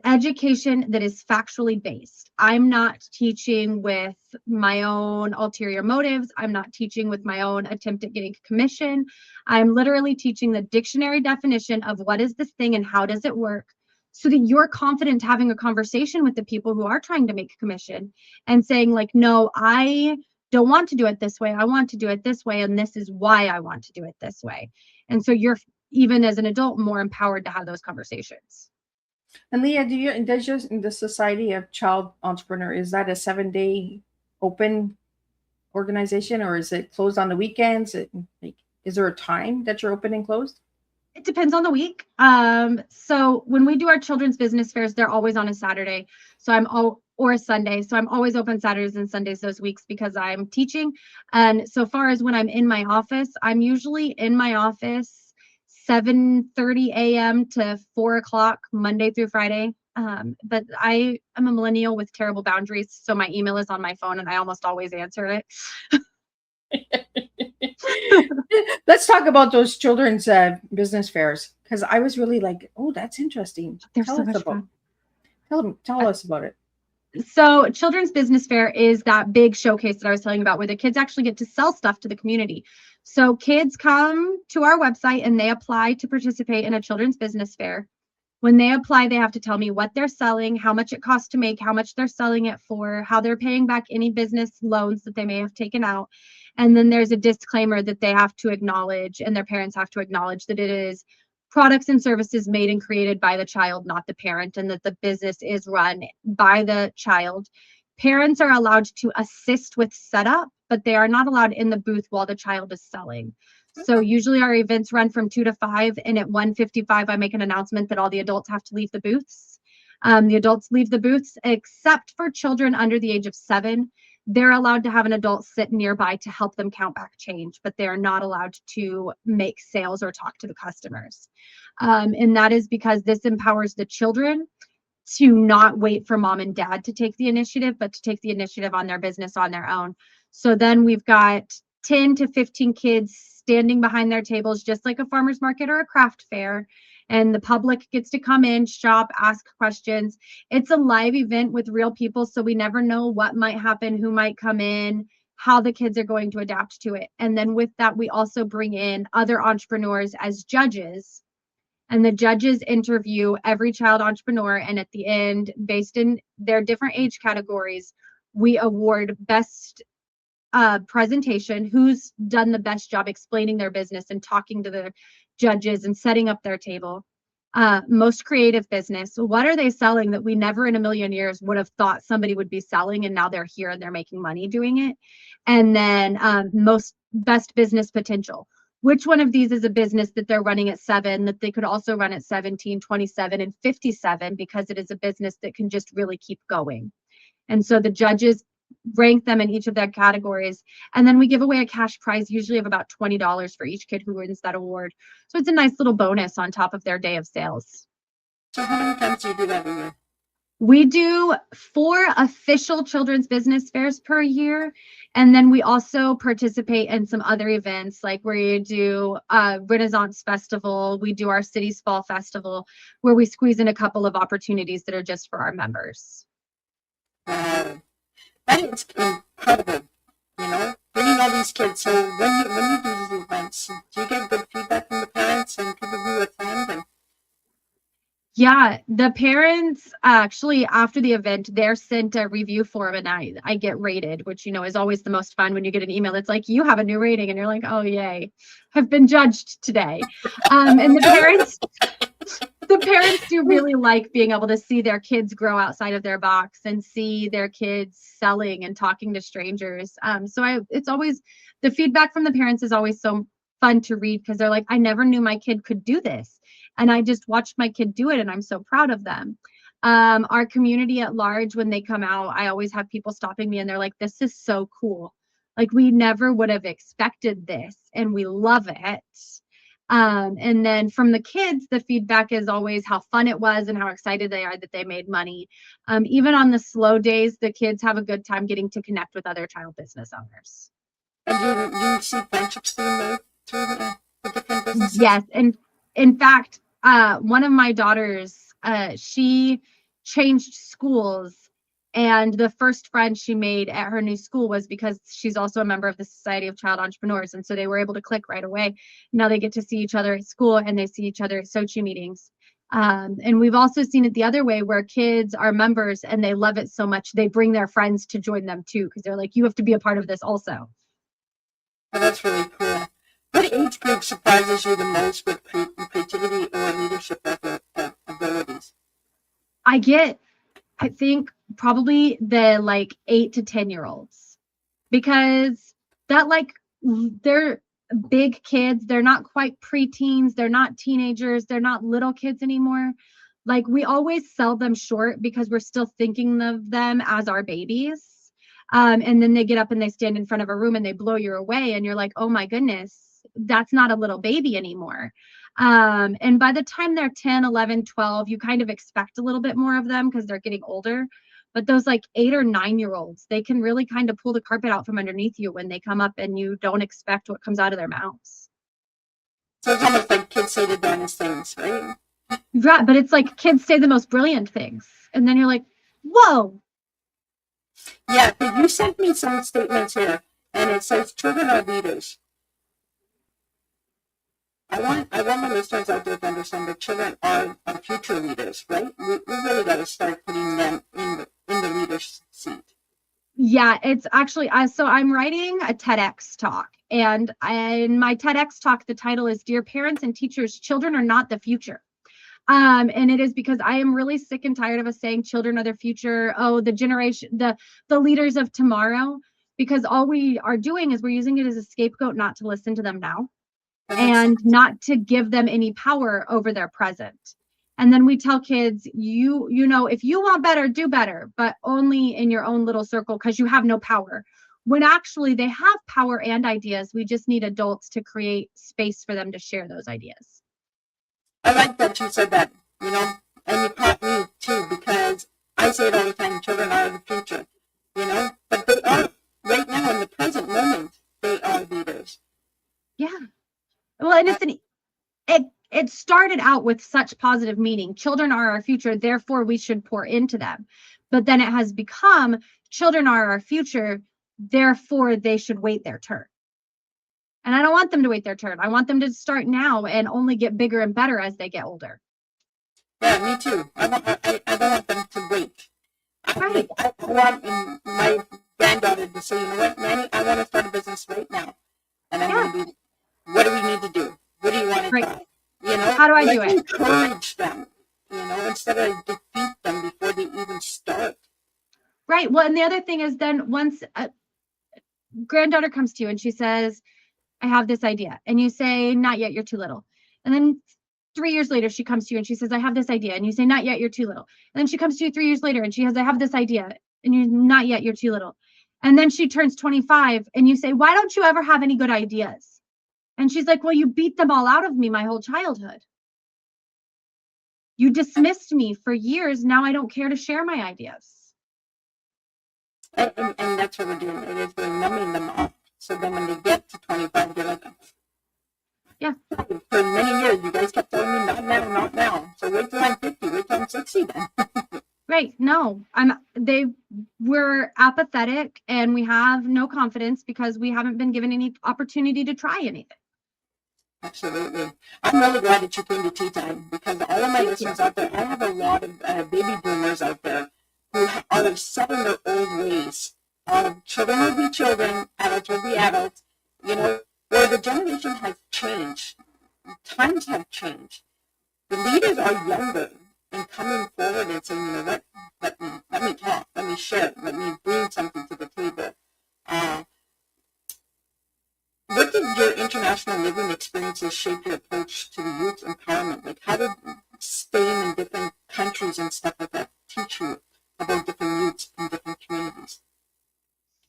education that is factually based. I'm not teaching with my own ulterior motives. I'm not teaching with my own attempt at getting commission. I'm literally teaching the dictionary definition of what is this thing and how does it work, so that you're confident having a conversation with the people who are trying to make commission and saying, like, no, I don't want to do it this way. I want to do it this way. And this is why I want to do it this way. And so you're, even as an adult, more empowered to have those conversations. And Leah, the Society of Child Entrepreneur, is that a 7-day open organization, or is it closed on the weekends? Is there a time that you're open and closed? It depends on the week. So when we do our children's business fairs, they're always on a Saturday. So I'm or Sunday. So I'm always open Saturdays and Sundays those weeks because I'm teaching. And so far as when I'm in my office, I'm usually in my office 7:30 a.m. to 4 o'clock Monday through Friday. But I am a millennial with terrible boundaries. So my email is on my phone and I almost always answer it. Let's talk about those children's business fairs, because I was really like, oh, that's interesting. They're Tell so us much about fun. tell us about it. So Children's Business Fair is that big showcase that I was telling you about where the kids actually get to sell stuff to the community. So kids come to our website and they apply to participate in a children's business fair. When they apply, they have to tell me what they're selling, how much it costs to make, how much they're selling it for, how they're paying back any business loans that they may have taken out. And then there's a disclaimer that they have to acknowledge and their parents have to acknowledge that it is products and services made and created by the child, not the parent, and that the business is run by the child. Parents are allowed to assist with setup, but they are not allowed in the booth while the child is selling. So usually our events run from 2 to 5, and at 1:55, I make an announcement that all the adults have to leave the booths. The adults leave the booths, except for children under the age of 7. They're allowed to have an adult sit nearby to help them count back change, but they are not allowed to make sales or talk to the customers. And that is because this empowers the children to not wait for mom and dad to take the initiative, but to take the initiative on their business on their own. So then we've got 10 to 15 kids standing behind their tables, just like a farmer's market or a craft fair. And the public gets to come in, shop, ask questions. It's a live event with real people, so we never know what might happen, who might come in, how the kids are going to adapt to it. And then with that, we also bring in other entrepreneurs as judges. And the judges interview every child entrepreneur. And at the end, based in their different age categories, we award best presentation, who's done the best job explaining their business and talking to the judges and setting up their table. Most creative business, what are they selling that we never in a million years would have thought somebody would be selling, and now they're here and they're making money doing it. And then most best business potential, which one of these is a business that they're running at 7 that they could also run at 17, 27, and 57, because it is a business that can just really keep going. And so the judges rank them in each of their categories. And then we give away a cash prize, usually of about $20 for each kid who wins that award. So it's a nice little bonus on top of their day of sales. So how many times do you do that a year? We do 4 official children's business fairs per year. And then we also participate in some other events, like where you do a Renaissance Festival. We do our City's Fall Festival, where we squeeze in a couple of opportunities that are just for our members. That is incredible, bringing all these kids. So when you do these events, do you get good feedback from the parents and people who attend? And yeah, the parents actually, after the event, they're sent a review form and I get rated, which, is always the most fun when you get an email. It's like, you have a new rating, and you're like, oh, yay, I've been judged today. And the parents do really like being able to see their kids grow outside of their box and see their kids selling and talking to strangers. It's always, the feedback from the parents is always so fun to read, because they're like, I never knew my kid could do this. And I just watched my kid do it, and I'm so proud of them. Our community at large, when they come out, I always have people stopping me and they're like, this is so cool. Like, we never would have expected this, and we love it. And then from the kids, the feedback is always how fun it was and how excited they are that they made money. Even on the slow days, the kids have a good time getting to connect with other child business owners. And you see friendships being made through the different businesses? Yes. And in fact, one of my daughters, she changed schools, and the first friend she made at her new school was because she's also a member of the Society of Child Entrepreneurs. And so they were able to click right away. Now they get to see each other at school, and they see each other at Sochi meetings. And we've also seen it the other way, where kids are members and they love it so much, they bring their friends to join them too, because they're like, you have to be a part of this also. Oh, that's really cool. What age group surprises you the most with creativity or leadership abilities? I think probably the 8 to 10-year-olds, because they're big kids. They're not quite preteens. They're not teenagers. They're not little kids anymore, Like we always sell them short because we're still thinking of them as our babies. And then they get up and they stand in front of a room and they blow you away. And you're like, oh my goodness, that's not a little baby anymore. And by the time they're 10, 11, 12, you kind of expect a little bit more of them because they're getting older. But those like 8 or 9-year-olds, they can really kind of pull the carpet out from underneath you when they come up and you don't expect what comes out of their mouths. So it's almost like kids say the dumbest things, right? Right, but it's like kids say the most brilliant things. And then you're like, whoa. Yeah, but you sent me some statements here, and it says children are leaders. I want my listeners out there to understand that children are future leaders, right? We really got to start putting them in the leader's seat. Yeah, it's actually, so I'm writing a TEDx talk. And in my TEDx talk, the title is Dear Parents and Teachers, Children Are Not the Future. And it is because I am really sick and tired of us saying children are the future. Oh, the generation, the leaders of tomorrow, because all we are doing is we're using it as a scapegoat not to listen to them now and not to give them any power over their present. And then we tell kids, you know, if you want better, do better, but only in your own little circle because you have no power. When actually they have power and ideas, we just need adults to create space for them to share those ideas. I like that you said that, you know, and you caught me too, because I say it all the time, children are the future, you know, but they are, right now in the present moment, they are leaders. Yeah. Well, and it started out with such positive meaning. Children are our future, therefore we should pour into them. But then it has become children are our future, therefore they should wait their turn. And I don't want them to wait their turn. I want them to start now and only get bigger and better as they get older. Yeah, me too. I don't want them to wait. Right. I want my granddaughter to say, you know what, Nanny, I want to start a business right now. And I'm going to be, what do we need to do? What do you want to try? You know, how do I do it? Encourage them, you know, instead of defeat them before they even start. Right. Well, and the other thing is then once a granddaughter comes to you and she says, I have this idea. And you say, not yet, you're too little. And then 3 years later, she comes to you and she says, I have this idea. And you say, not yet, you're too little. And then she comes to you 3 years later and she has, I have this idea. And you're not yet, you're too little. And then she turns 25 and you say, why don't you ever have any good ideas? And she's like, well, you beat them all out of me my whole childhood. You dismissed me for years. Now I don't care to share my ideas. And that's what we're doing. It is we're numbing them off. So then when they get to 25, they're like, yeah. For many years, you guys kept telling me, not now, not now. So wait till I'm 50, wait till I'm 60 then. Right. No, we're apathetic and we have no confidence because we haven't been given any opportunity to try anything. Absolutely. I'm really glad that you came to Tea Time because all of my listeners out there, I have a lot of baby boomers out there who are set in their old ways. Children will be children, adults will be adults, you know, where the generation has changed. Times have changed. The leaders are younger and coming forward and saying, you know what, let me talk, let me share, let me bring something to the table. What did your international living experiences shape your approach to the youth empowerment? Like, how did staying in different countries and stuff like that teach you about different youths in different communities?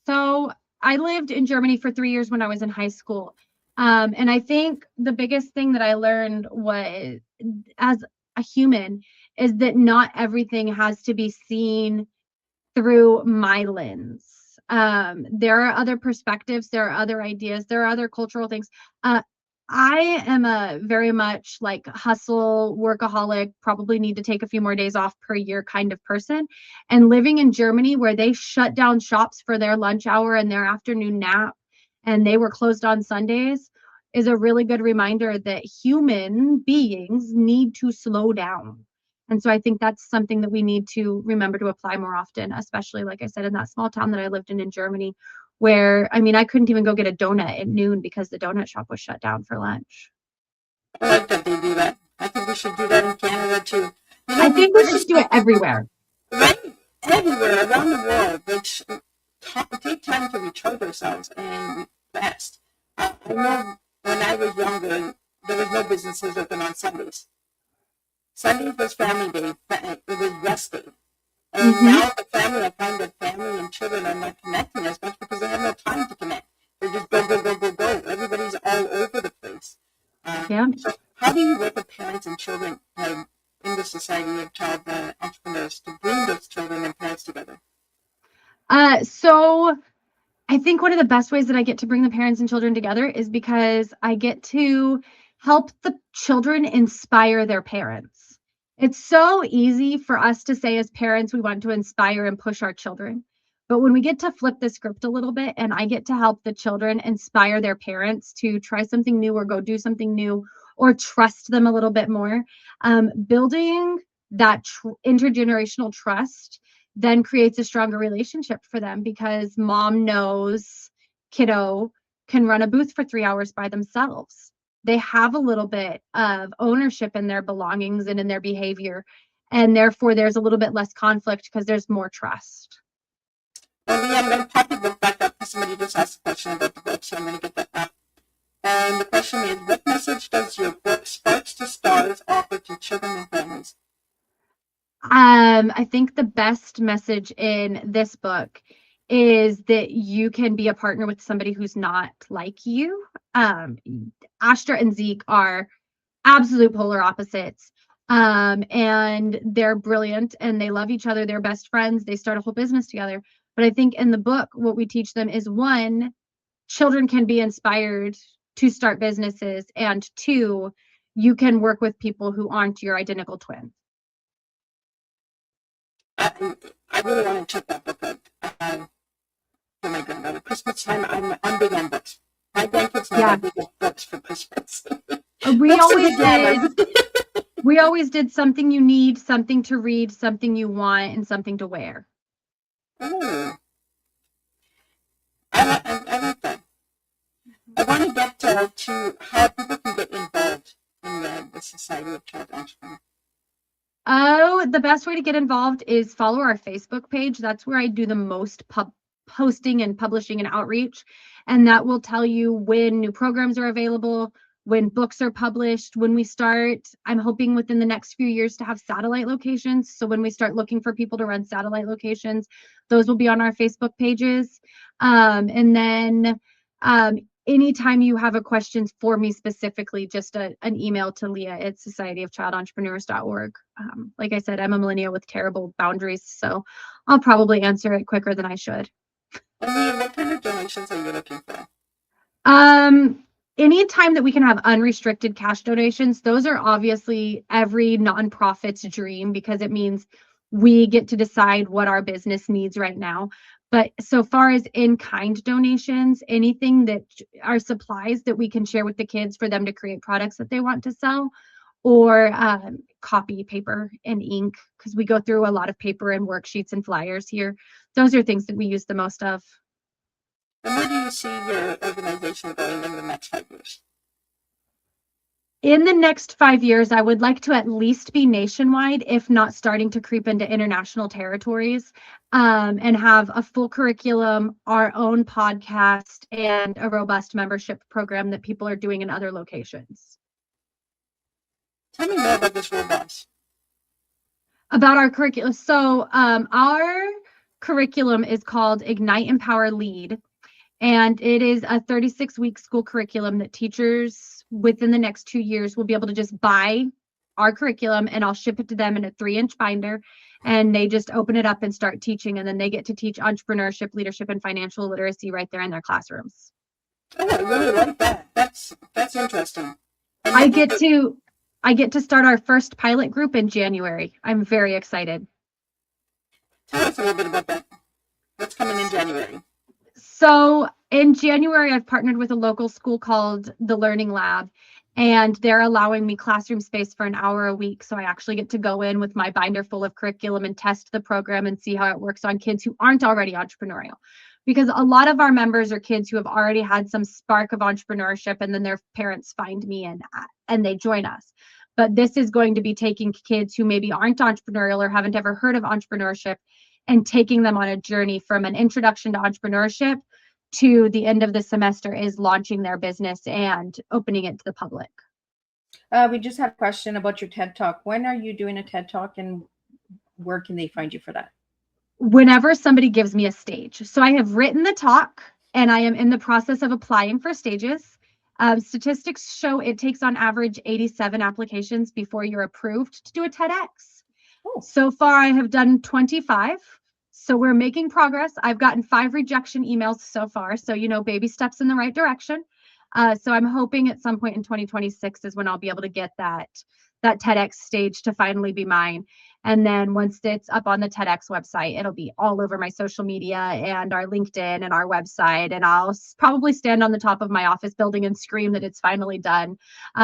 So I lived in Germany for 3 years when I was in high school. And I think the biggest thing that I learned was, as a human, is that not everything has to be seen through my lens. There are other perspectives, there are other ideas, there are other cultural things. I am a very much like hustle, workaholic, probably need to take a few more days off per year kind of person. And living in Germany where they shut down shops for their lunch hour and their afternoon nap, and they were closed on Sundays, is a really good reminder that human beings need to slow down. And so I think that's something that we need to remember to apply more often, especially, like I said, in that small town that I lived in Germany, where, I mean, I couldn't even go get a donut at noon because the donut shop was shut down for lunch. I like that they do that. I think we should do that in Canada too. You know, I think we should do it everywhere. Right? Everywhere around the world. Which take time to recharge ourselves and rest. I know when I was younger, there was no businesses open on Sundays. Sunday was family day. It was rest day. And now the family, I find that family and children are not connecting as much because they have no time to connect. They're just go, go, go, go, go. Everybody's all over the place. So how do you work with parents and children in the Society of Child Entrepreneurs to bring those children and parents together? So I think one of the best ways that I get to bring the parents and children together is because I get to help the children inspire their parents. It's so easy for us to say as parents, we want to inspire and push our children. But when we get to flip the script a little bit and I get to help the children inspire their parents to try something new or go do something new or trust them a little bit more, building that intergenerational trust then creates a stronger relationship for them because mom knows kiddo can run a booth for 3 hours by themselves. They have a little bit of ownership in their belongings and in their behavior. And therefore, there's a little bit less conflict because there's more trust. Well, Leah, I'm going to pop your book back up because somebody just asked a question about the book, so I'm going to get that back. And the question is, what message does your book, Sparks to Stars, offer to children and families? I think the best message in this book is that you can be a partner with somebody who's not like you. Astra and Zeke are absolute polar opposites. And they're brilliant and they love each other. They're best friends. They start a whole business together. But I think in the book, what we teach them is one, children can be inspired to start businesses, and two, you can work with people who aren't your identical twin. I really want to check that book out for my granddaughter. Christmas time, I'm big on books. My grandkids know I read books for Christmas. We always did something you need, something to read, something you want, and something to wear. Oh, I like that. I want to get to how people can get involved in the Society of Child Entrepreneurs. Oh, the best way to get involved is follow our Facebook page. That's where I do the most posting and publishing and outreach. And that will tell you when new programs are available, when books are published, when we start. I'm hoping within the next few years to have satellite locations. So when we start looking for people to run satellite locations, those will be on our Facebook pages. And then anytime you have a question for me specifically, just an email to Leah at societyofchildentrepreneurs.org. Like I said, I'm a millennial with terrible boundaries, so I'll probably answer it quicker than I should. And Leah, what kind of donations are you looking for? Anytime that we can have unrestricted cash donations, those are obviously every nonprofit's dream because it means we get to decide what our business needs right now. But so far as in-kind donations, anything that are supplies that we can share with the kids for them to create products that they want to sell, or copy paper and ink, because we go through a lot of paper and worksheets and flyers here. Those are things that we use the most of. And where do you see your organization going in the next 5 years? In the next 5 years, I would like to at least be nationwide, if not starting to creep into international territories, and have a full curriculum, our own podcast, and a robust membership program that people are doing in other locations. Tell me more about this robust. About our curriculum. So our curriculum is called Ignite, Empower, Lead. And it is a 36-week school curriculum that teachers within the next 2 years will be able to just buy our curriculum, and I'll ship it to them in a 3-inch binder, and they just open it up and start teaching, and then they get to teach entrepreneurship, leadership, and financial literacy right there in their classrooms. Oh, I really like that. That's interesting. I get to start our first pilot group in January. I'm very excited. Tell us a little bit about that. What's coming in January? So in January, I've partnered with a local school called the Learning Lab, and they're allowing me classroom space for an hour a week. So I actually get to go in with my binder full of curriculum and test the program and see how it works on kids who aren't already entrepreneurial. Because a lot of our members are kids who have already had some spark of entrepreneurship, and then their parents find me and they join us. But this is going to be taking kids who maybe aren't entrepreneurial or haven't ever heard of entrepreneurship and taking them on a journey from an introduction to entrepreneurship to the end of the semester is launching their business and opening it to the public. We just had a question about your TED Talk. When are you doing a TED Talk, and where can they find you for that? Whenever somebody gives me a stage. So I have written the talk and I am in the process of applying for stages. Statistics show it takes on average 87 applications before you're approved to do a TEDx. Oh. So far, I have done 25. So we're making progress. I've gotten 5 rejection emails so far. So, baby steps in the right direction. So I'm hoping at some point in 2026 is when I'll be able to get that TEDx stage to finally be mine. And then once it's up on the TEDx website, it'll be all over my social media and our LinkedIn and our website. And I'll probably stand on the top of my office building and scream that it's finally done,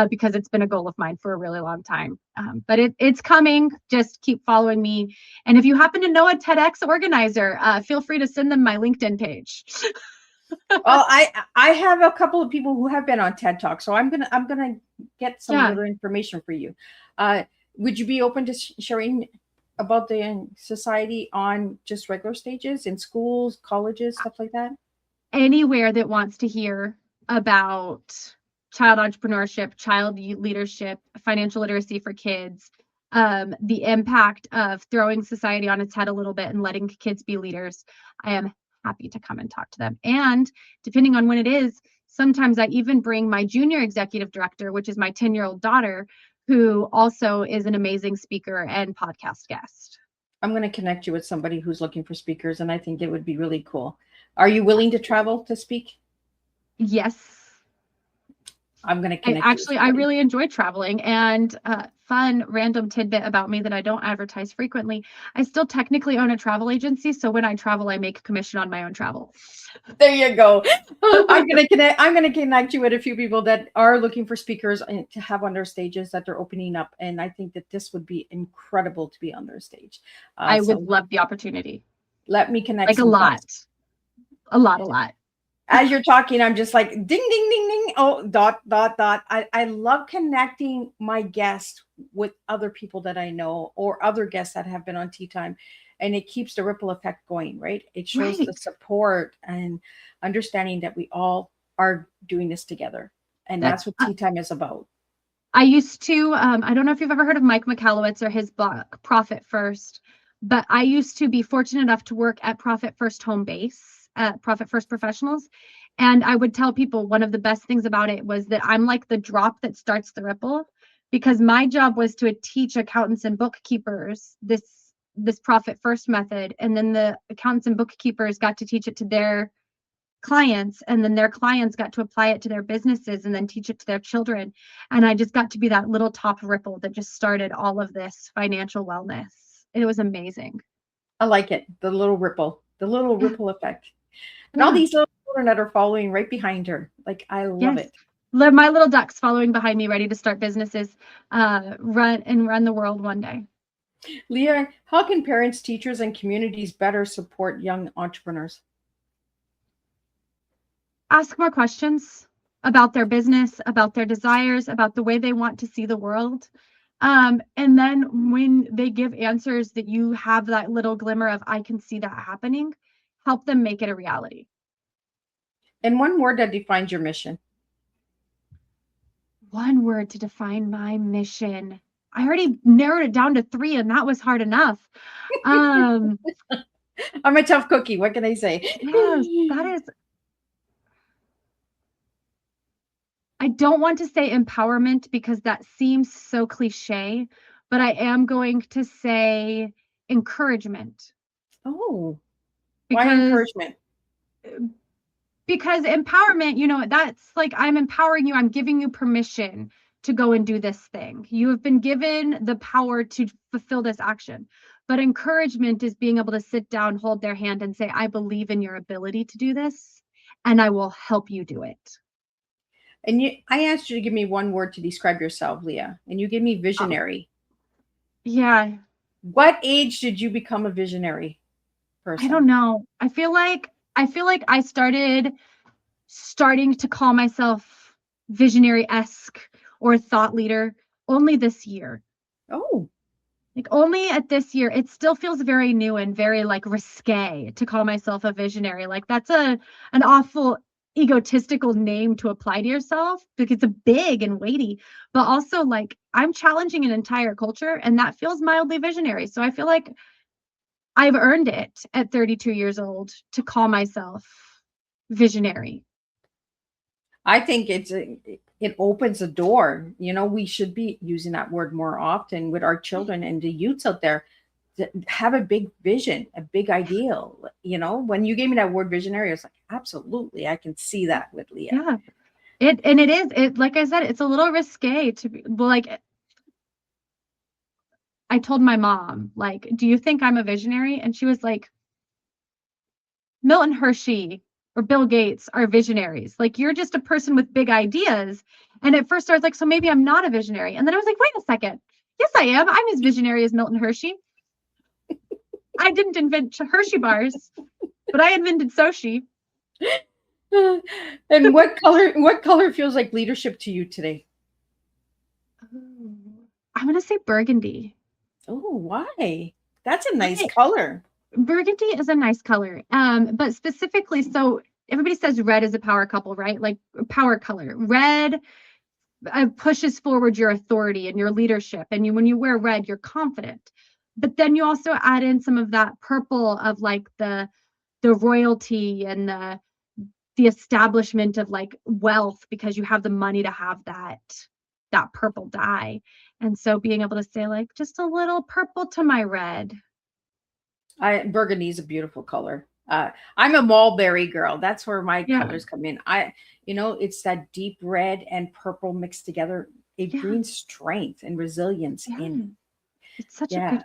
because it's been a goal of mine for a really long time. But it's coming. Just keep following me. And if you happen to know a TEDx organizer, feel free to send them my LinkedIn page. Well, I have a couple of people who have been on TED Talk, so I'm gonna get some other information for you. Would you be open to sharing about the society on just regular stages in schools, colleges, stuff like that? Anywhere that wants to hear about child entrepreneurship, child leadership, financial literacy for kids, the impact of throwing society on its head a little bit and letting kids be leaders, I am happy to come and talk to them. And depending on when it is, sometimes I even bring my junior executive director, which is my 10-year-old daughter, who also is an amazing speaker and podcast guest. I'm going to connect you with somebody who's looking for speakers, and I think it would be really cool. Are you willing to travel to speak? Yes. I'm going to connect I really enjoy traveling. And fun random tidbit about me that I don't advertise frequently. I still technically own a travel agency. So when I travel, I make commission on my own travel. There you go. I'm going to connect you with a few people that are looking for speakers to have on their stages that they're opening up. And I think that this would be incredible to be on their stage. I would love the opportunity. Let me connect. Like a lot. As you're talking, I'm just like ding, ding, ding, ding. Oh, dot. I love connecting my guests with other people that I know or other guests that have been on Tea Time. And it keeps the ripple effect going, right? It shows the support and understanding that we all are doing this together. And that's what Tea Time is about. I used to, I don't know if you've ever heard of Mike Michalowicz or his book, Profit First, but I used to be fortunate enough to work at Profit First Home Base, at Profit First Professionals. And I would tell people one of the best things about it was that I'm like the drop that starts the ripple, because my job was to teach accountants and bookkeepers this Profit First method. And then the accountants and bookkeepers got to teach it to their clients, and then their clients got to apply it to their businesses and then teach it to their children. And I just got to be that little top ripple that just started all of this financial wellness. It was amazing. I like it. The little ripple effect. And all these little children that are following right behind her. Like, I love it. My little ducks following behind me, ready to start businesses, run the world one day. Leah, how can parents, teachers, and communities better support young entrepreneurs? Ask more questions about their business, about their desires, about the way they want to see the world. And then when they give answers that you have that little glimmer of, I can see that happening, help them make it a reality. And one word that defines your mission. One word to define my mission. I already narrowed it down to 3, and that was hard enough. I'm a tough cookie. What can I say? Yes, that is. I don't want to say empowerment because that seems so cliche, but I am going to say encouragement. Oh, why encouragement? Because empowerment, that's like, I'm empowering you. I'm giving you permission to go and do this thing. You have been given the power to fulfill this action. But encouragement is being able to sit down, hold their hand, and say, I believe in your ability to do this, and I will help you do it. And I asked you to give me one word to describe yourself, Leah, and you gave me visionary. Yeah. What age did you become a visionary person? I don't know. I feel like I starting to call myself visionary-esque or thought leader only this year. Oh. Like only at this year. It still feels very new and very like risque to call myself a visionary. Like that's an awful egotistical name to apply to yourself because it's a big and weighty, but also like I'm challenging an entire culture and that feels mildly visionary. So I feel like I've earned it at 32 years old to call myself visionary. I think it opens a door. We should be using that word more often with our children and the youths out there that have a big vision, a big ideal. When you gave me that word visionary, I was like, absolutely, I can see that with Leah. Yeah. It like I said, it's a little risque to be like, I told my mom, like, do you think I'm a visionary? And she was like, Milton Hershey or Bill Gates are visionaries. Like, you're just a person with big ideas. And at first I was like, so maybe I'm not a visionary. And then I was like, wait a second. Yes, I am. I'm as visionary as Milton Hershey. I didn't invent Hershey bars, but I invented Soshi. And what color feels like leadership to you today? I'm going to say burgundy. Oh, why? That's a nice color. Burgundy is a nice color. But specifically, so everybody says red is a power couple, right? Like power color. Red pushes forward your authority and your leadership. And when you wear red, you're confident. But then you also add in some of that purple of like the royalty and the establishment of like wealth, because you have the money to have that purple dye. And so being able to say like just a little purple to my red. Burgundy is a beautiful color. I'm a mulberry girl. That's where my colors come in. It's that deep red and purple mixed together. It brings strength and resilience in. It's such a good.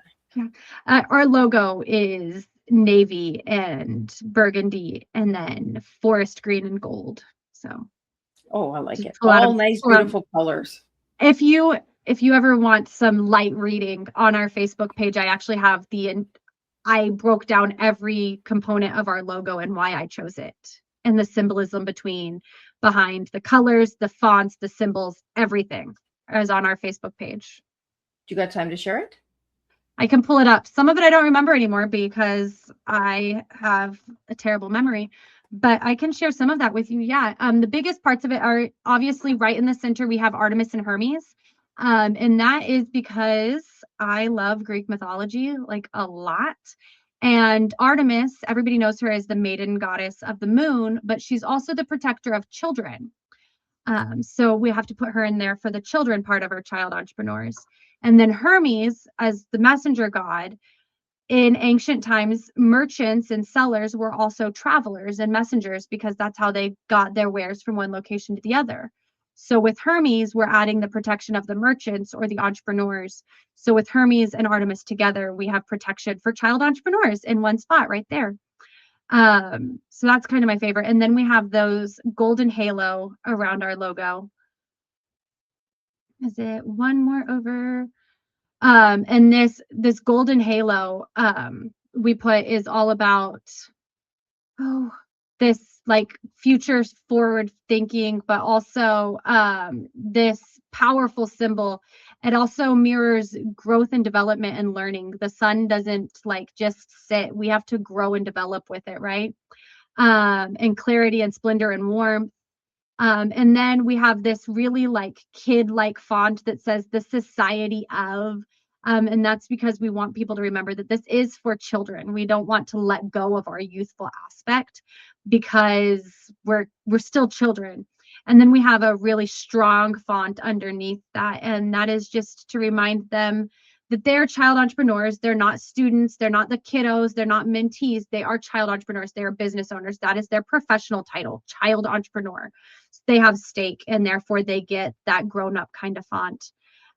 Our logo is navy and burgundy and then forest green and gold. So. Oh, I like it. All nice, beautiful colors. If you ever want some light reading on our Facebook page, I actually have I broke down every component of our logo and why I chose it and the symbolism behind the colors, the fonts, the symbols, everything is on our Facebook page. Do you got time to share it? I can pull it up. Some of it I don't remember anymore because I have a terrible memory, but I can share some of that with you. Yeah. The biggest parts of it are obviously right in the center. We have Artemis and Hermes. And that is because I love Greek mythology, like a lot. And Artemis, everybody knows her as the maiden goddess of the moon, but she's also the protector of children. So we have to put her in there for the children part of our child entrepreneurs. And then Hermes, as the messenger god, in ancient times, merchants and sellers were also travelers and messengers because that's how they got their wares from one location to the other. So with Hermes, we're adding the protection of the merchants or the entrepreneurs. So with Hermes and Artemis together, we have protection for child entrepreneurs in one spot right there. So that's kind of my favorite. And then we have those golden halo around our logo. Is it one more over? And this golden halo we put is all about this like future forward thinking, but also this powerful symbol. It also mirrors growth and development and learning. The sun doesn't like just sit. We have to grow and develop with it, right? And clarity and splendor and warmth. And then we have this really like kid-like font that says the society of, and that's because we want people to remember that this is for children. We don't want to let go of our youthful aspect because we're still children. And then we have a really strong font underneath that. And that is just to remind them that they're child entrepreneurs. They're not students. They're not the kiddos. They're not mentees. They are child entrepreneurs. They are business owners. That is their professional title, child entrepreneur. So they have stake and therefore they get that grown-up kind of font.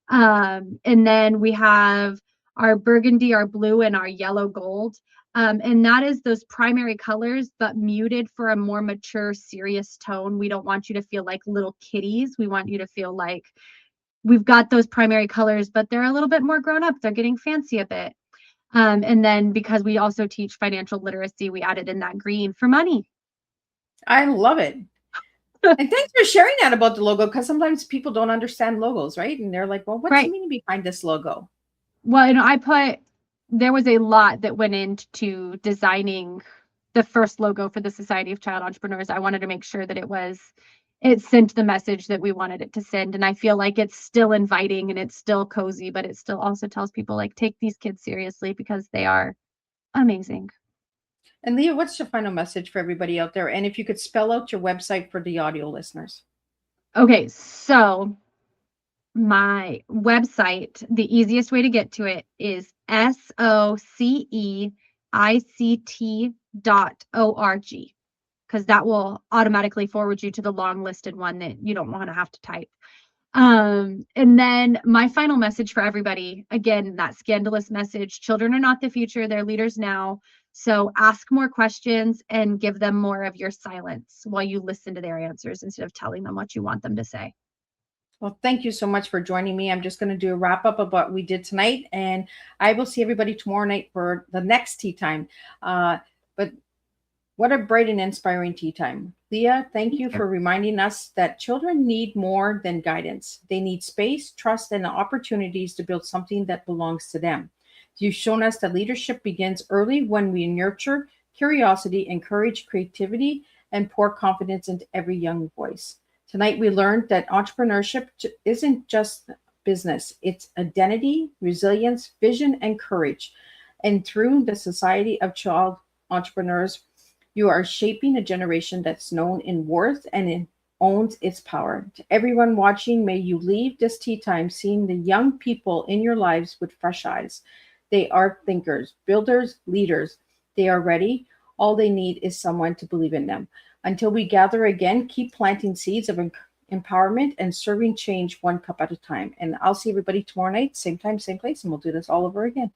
And then we have our burgundy, our blue, and our yellow gold. And that is those primary colors, but muted for a more mature, serious tone. We don't want you to feel like little kitties. We want you to feel like we've got those primary colors, but they're a little bit more grown up. They're getting fancy a bit. And then because we also teach financial literacy, we added in that green for money. I love it. And thanks for sharing that about the logo, because sometimes people don't understand logos, right? And they're like, well, what's the meaning behind this logo? Well, there was a lot that went into designing the first logo for the Society of Child Entrepreneurs. I wanted to make sure that it sent the message that we wanted it to send. And I feel like it's still inviting and it's still cozy, but it still also tells people like, take these kids seriously because they are amazing. And Leah, what's your final message for everybody out there? And if you could spell out your website for the audio listeners. Okay, so my website, the easiest way to get to it is SOCEICT.org, because that will automatically forward you to the long listed one that you don't want to have to type. And then my final message for everybody, again, that scandalous message: children are not the future, they're leaders now. So ask more questions and give them more of your silence while you listen to their answers instead of telling them what you want them to say. Well, thank you so much for joining me. I'm just going to do a wrap up of what we did tonight, and I will see everybody tomorrow night for the next tea time. But what a bright and inspiring tea time. Leah, thank you for reminding us that children need more than guidance. They need space, trust, and opportunities to build something that belongs to them. You've shown us that leadership begins early when we nurture curiosity, encourage creativity, and pour confidence into every young voice. Tonight, we learned that entrepreneurship isn't just business. It's identity, resilience, vision, and courage. And through the Society of Child Entrepreneurs, you are shaping a generation that's known in worth and owns its power. To everyone watching, may you leave this tea time seeing the young people in your lives with fresh eyes. They are thinkers, builders, leaders. They are ready. All they need is someone to believe in them. Until we gather again, keep planting seeds of empowerment and serving change one cup at a time. And I'll see everybody tomorrow night, same time, same place, and we'll do this all over again.